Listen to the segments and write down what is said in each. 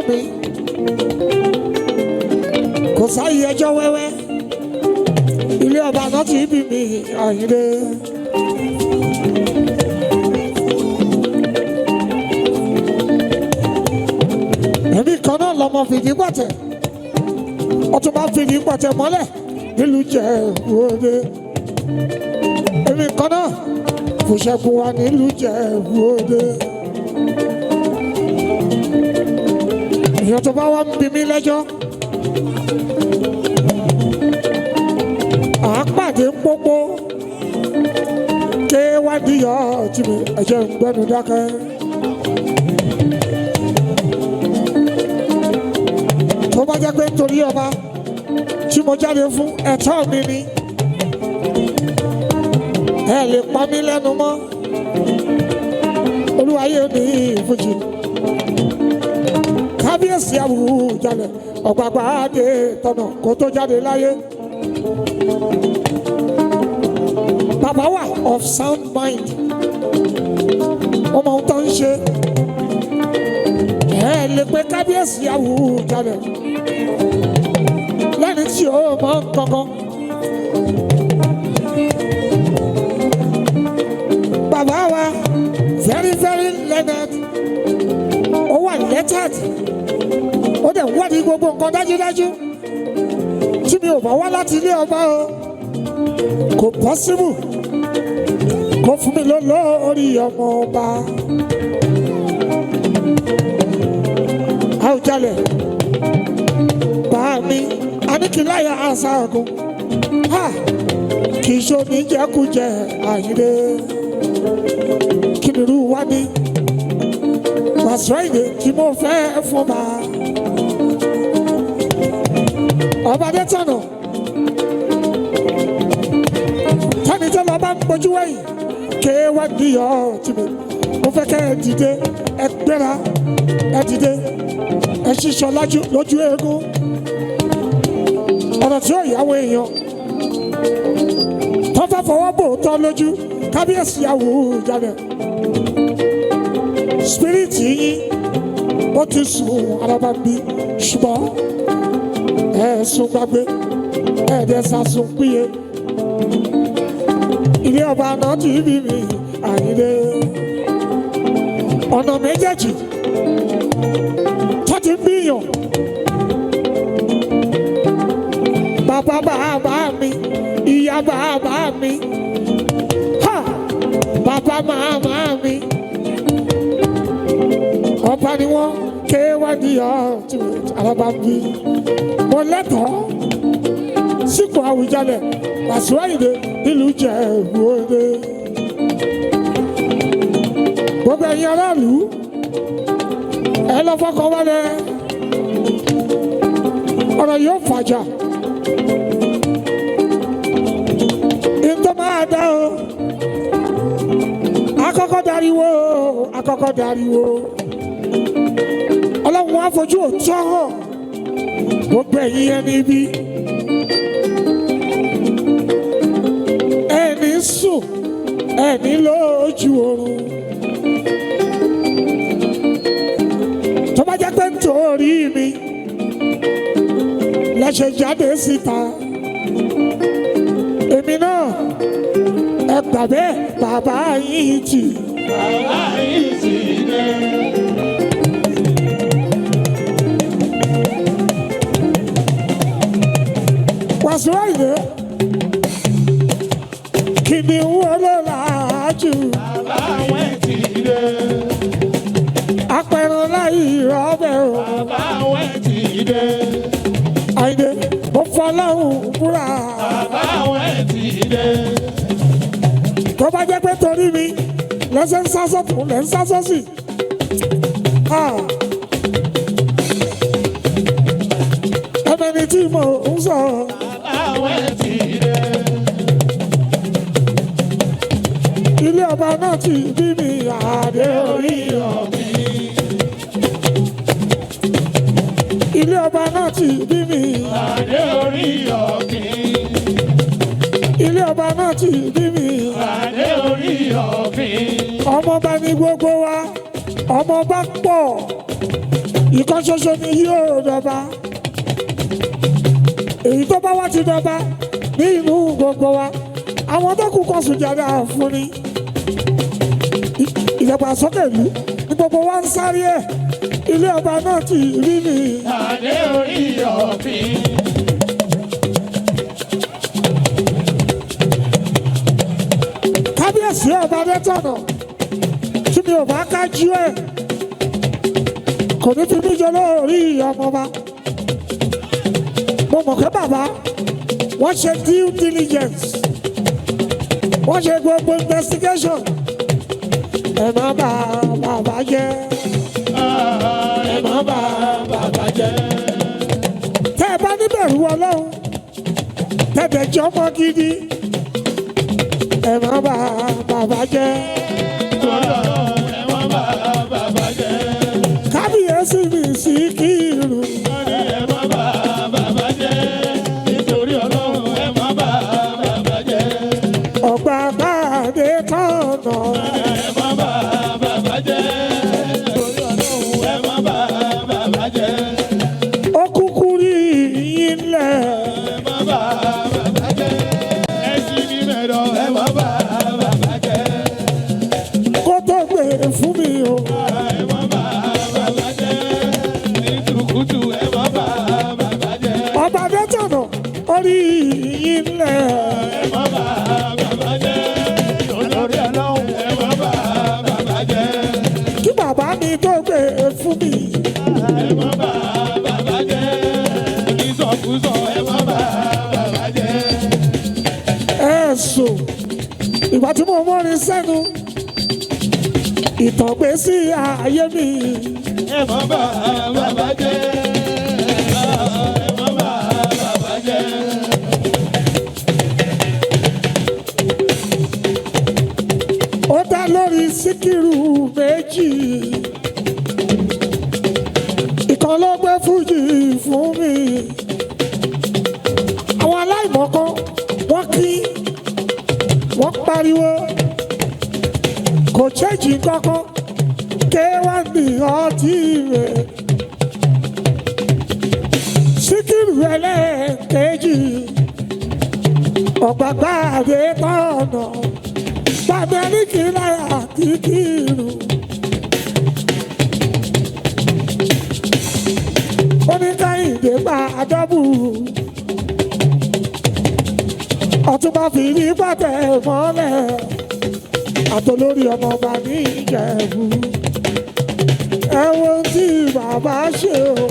mi kò sáyé ẹjọ́ wẹ́wẹ́ ilé ọba náà ti bí mi Àyìndé. èmi kan náà lọmọ fìdí pàtẹ ọtún bá fìdí pàtẹ mọ́lẹ̀ nílùú Ìjẹ̀bú-Òde. èmi kan náà fòṣẹ̀kù wa nílùú Ìjẹ̀bú-Òde. èèyàn tó bá wá ń bí mi lẹ́jọ́ àápàdé ń pópó ké wádìí yọ ọtí mi ẹ̀jẹ̀ ń gbẹ́nu dákẹ́. tó bá jẹ́ pé nítorí ọba tí mo jáde fún ẹ̀tọ́ mi ni ẹ lè pa mí lẹ́nu mọ́ olúwayé ní ìfújì kábíyèsí Àwùjalẹ̀ ọ̀gbàgbà dé tọ̀nà kó tó jáde láyé. bàbá wa of sound mind wọ́n mọ ohun tó ń ṣe ẹ lè pe kábíyèsí Àwùjalẹ̀ lẹ́ni tí ó mọ kankan. bàbá wa very very learned ó wà lettered ó dẹ̀ wádìí gbogbo nǹkan dájúdájú tí mi ò bá wá láti ilé ọba o kò possible kó fún mi lórí ọmọ ọba. Àwùjalẹ̀ bá mi aníkìláyà àṣà ọ̀gùn kì í ṣe oníjẹkújẹ Àyìndé kí ni irú wá ní Wasiu Ayinde tí mo fẹ́ fún bá ọba dé tọ̀nà tani tó lọ bá ń gbójú wẹ̀yìn ké wá níyọ̀ tì mí mo fẹ́ kẹ́ ẹ dìde ẹ gbéra ẹ dìde ẹ ṣiṣọ́ lójú eégún ọ̀nà tí ó yàwó èèyàn tó fẹ́ fọwọ́ bò tọ́ lójú kábíyèsí Àwùjalẹ̀ spiriti yín ó ti sùn alábàbí ṣùgbọ́n ẹ̀sùn gbàgbé ẹ̀ẹ́dẹ́sàsùn péye ilé ọba náà ti bí mi Àyìndé ọ̀nà méjèèjì tó ti ń bíyàn bàbá bàbá mi ìyá bàbá mi bàbá màmá mi ọba ni wọ́n ké wádìí ọtí alábàbí mo lẹ́tọ̀ọ́ sípò Àwùjalẹ̀ Wasiu Ayinde nílùú Ìjẹ̀bú-Òde. gbogbo ẹ̀yin aráàlú ẹ lọ fọkàn wálẹ̀ ọ̀rọ̀ yóò fàjà ìtọ́ máa dá o akọ́kọ́ dariwo ọlọ́run á fojú òótọ́ hàn gbogbo ẹ̀yin ẹni bí ẹni sùn ẹni lójú oorun tó bá jẹ́ pé nítorí mi lẹ́sẹ̀ jáde síta èmi náà ẹ gbà bẹ́ẹ̀ bàbá yìí tì dé. Wasiu Ayinde kìnìún olólàájú bàbá wẹ̀ ti dé. apẹ̀rẹ̀ láì rọ́bẹ̀ o bàbá wẹ̀ ti dé. Ayinde mo fọlọ́hùn búra bàbá wẹ̀ ti dé. tó bá jẹ́ pé torí mi lẹ́sẹ̀ ń sásọ́ tó lẹ́ ń sásọ́ sí ẹ̀mẹ́ni tí mo ń sọ. bàbá wẹ̀ ti dé. ilé ọba náà ti bí mi àdé orí ọ̀mí. ilé ọba náà ti bí mi Adé orí ọ̀mí. ilé ọba náà ti bí mi Adé orí ọ̀mí. ọmọọba ní gbogbo wa ọmọọba pọ̀ ìkan ṣoṣo ni yóò dọba èyí tó bá wá ti dọba ní inú gbogbo wa àwọn tó kù kan sùjàdá fún ni ìdàgbàsókè ìlú ní gbogbo wa ń sáré ẹ̀ ilé ọba náà ti rí ni. Adé orí ọ̀fìn. Kábíyèsí ọba Adétọ̀nà tí mi ò bá kájú ẹ̀ kò ní fi mí jọ lórí ọmọba. Mo mọ̀ pé bàbá wọ́n ṣe due diligence wọ́n ṣe gbogbo investigation ẹ̀ má bà bàbá jẹ́. Ẹ má bà bàbá jẹ́. Tẹ́ ẹ bá níbẹ̀rù Ọlọ́run tẹ̀bẹ̀ jẹ́ ọmọ gidi ẹ má bà bàbá jẹ́. Ẹ má bà bàbá jẹ́. Kábíyèsí mi Síkírù. Ẹ má bà bàbá jẹ́. Nítorí Ọlọ́run ẹ má bà bàbá jẹ́. Ọ̀gbà Bàdé Tọ̀nà. Ẹ má bà bàbá jẹ́. Nítorí Ọlọ́run ẹ má bà bàbá jẹ́. Ó kúkú rí yín lẹ̀. Ẹ má bà bàbá jẹ́. Ẹ sì ní mẹ́rọ ẹ má bà bàbá jẹ́. Kó tó gbé fún mi o. Ẹ má bà bàbá jẹ́. Ní kùtùkùtù ẹ má bà bàbá jẹ́. Ọba Adé Tọ̀nà ó rí yín lẹ̀. Ẹ má bà bàbá jẹ́. Nítorí Ọlọ́run ẹ má bà bàbá jẹ́. Kí bàbá mi tó gbé fún mi. Ẹ má bà bàbá jẹ́. Onísọkúsọ ẹ má bà bàbá jẹ́. Ẹ̀sùn ìgbà tí mo mọ́rin sẹ́nu ìtàngbé sí ayé mi. Ẹ má bà bàbá jẹ́. Ẹ má bà bàbá jẹ́. Ó dá lórí Síkírù méjì. Ìkan ló gbé fújì fún mi. Àwọn aláìmọ̀kan wọ́n kí wọ́n pariwo kò ṣèjì kankan K1 ní ọtí rẹ̀. Síkírù ẹlẹ́ẹ̀kejì Ọ̀gbà Bàdé Tọ̀nà bàbá ní kí láyà Síkírù. Oníkàyìndé bá àdọ́bù Ọ̀túnba fìrí bàtẹ̀ mọ́lẹ̀ àtolórí ọmọọba ní Ìjẹ̀bú. Ẹ wo tí bàbá ṣe o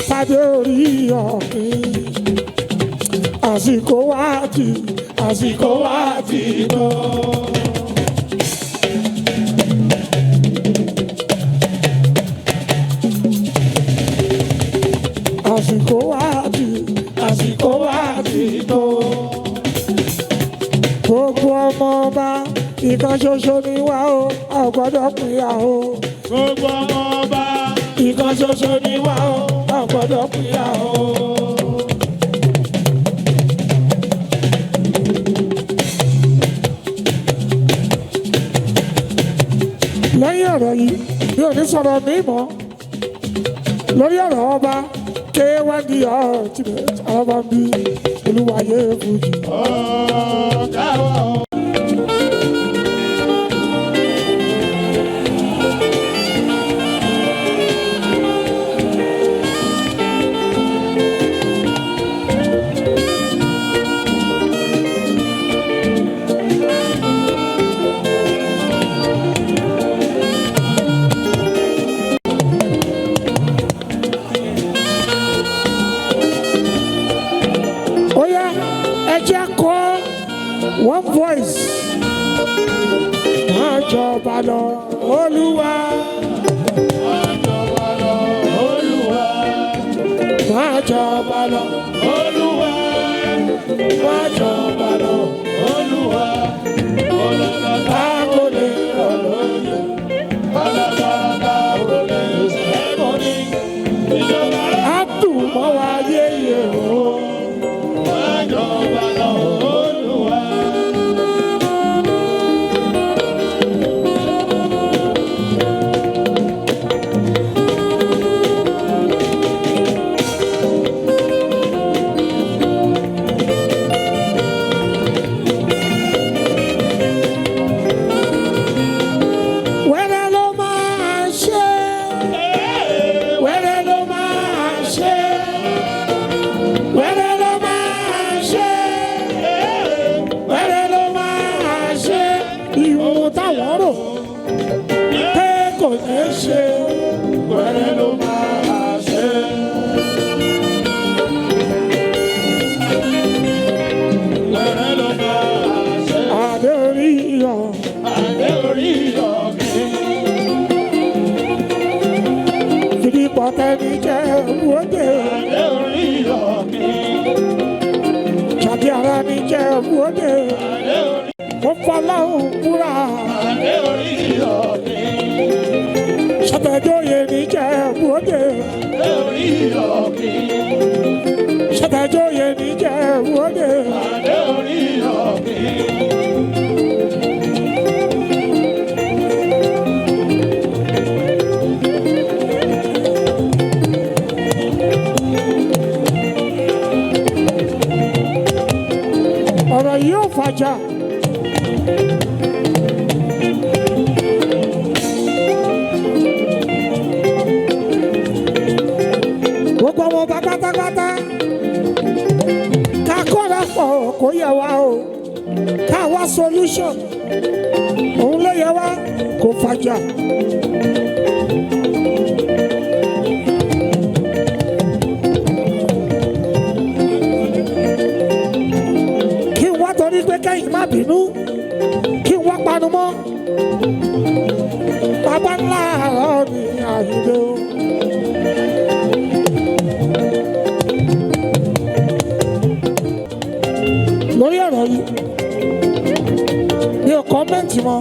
Fadé orí ọ̀gbìn. Àsìkò wá ti Àsìkò wá ti tó. àsìkò wá ti Àsìkò wá ti tó. gbogbo ọmọọba ìkan ṣoṣo ni wá o a ò gbọ́dọ̀ pínyà o. Gbogbo ọmọ ọba Ìkan ṣoṣo ni wá o a ò gbọ́dọ̀ pínyà o. Lẹ́yìn ọ̀rọ̀ yìí mi ò ní sọ̀rọ̀ mi mọ́ lórí ọ̀rọ̀ ọba K1 ní ultimate ọba bí Olúwayé Fújì. ọ̀gá wa o. Ó yá ẹ jẹ́ kọ́ one voice. Máa jọba lọ Olúwa. Àjọba lọ Olúwa. Máa jọba lọ. Olúwa. Máa jọba lọ. Olúwa. Ọlọ́lá Káàkó lè rọ̀ lóye. alágbára kò lè sẹ́kọ̀ọ́ ní ìjọba. Á dùn mọ́ wa yéye o. Àjọba lọ Olúwa. kàn rò pé kò ní ṣe Wẹ́rẹ́ ló máa ṣe. Wẹ́rẹ́ ló máa ṣe. adé orí iyọ̀ Adé orí ọ̀gbìn. fìdí pọ̀tẹ́ ní jẹ́ wọ́dẹ Adé orí ọ̀gbìn. ṣàbí ara ní jẹ́ wọ́dẹ Adé orí. mo fọláhùn búra Adé orí ọ̀gbìn. ṣàtẹ̀jọ́yè ní jẹ́ wọ́dẹ Adé orí ọ̀gbìn. ṣàtẹ̀jọ́yè ní jẹ́ wọ́dẹ Adé orí ọ̀gbìn. ọ̀rọ̀ yìí ò fàjà. gbogbo ọmọ ọba pátápátá ká kọ́ra pọ̀ kó yẹ wá o ká wá solution òun ló yẹ wá kó fàjà. kí n wá torí pé kẹ́yìn má bínú kí n wá panu mọ́ bàbá ńlá àárọ̀ ní àyíké o. lórí ọ̀rọ̀ yìí mi ò kọ́mẹ́ǹtì mọ́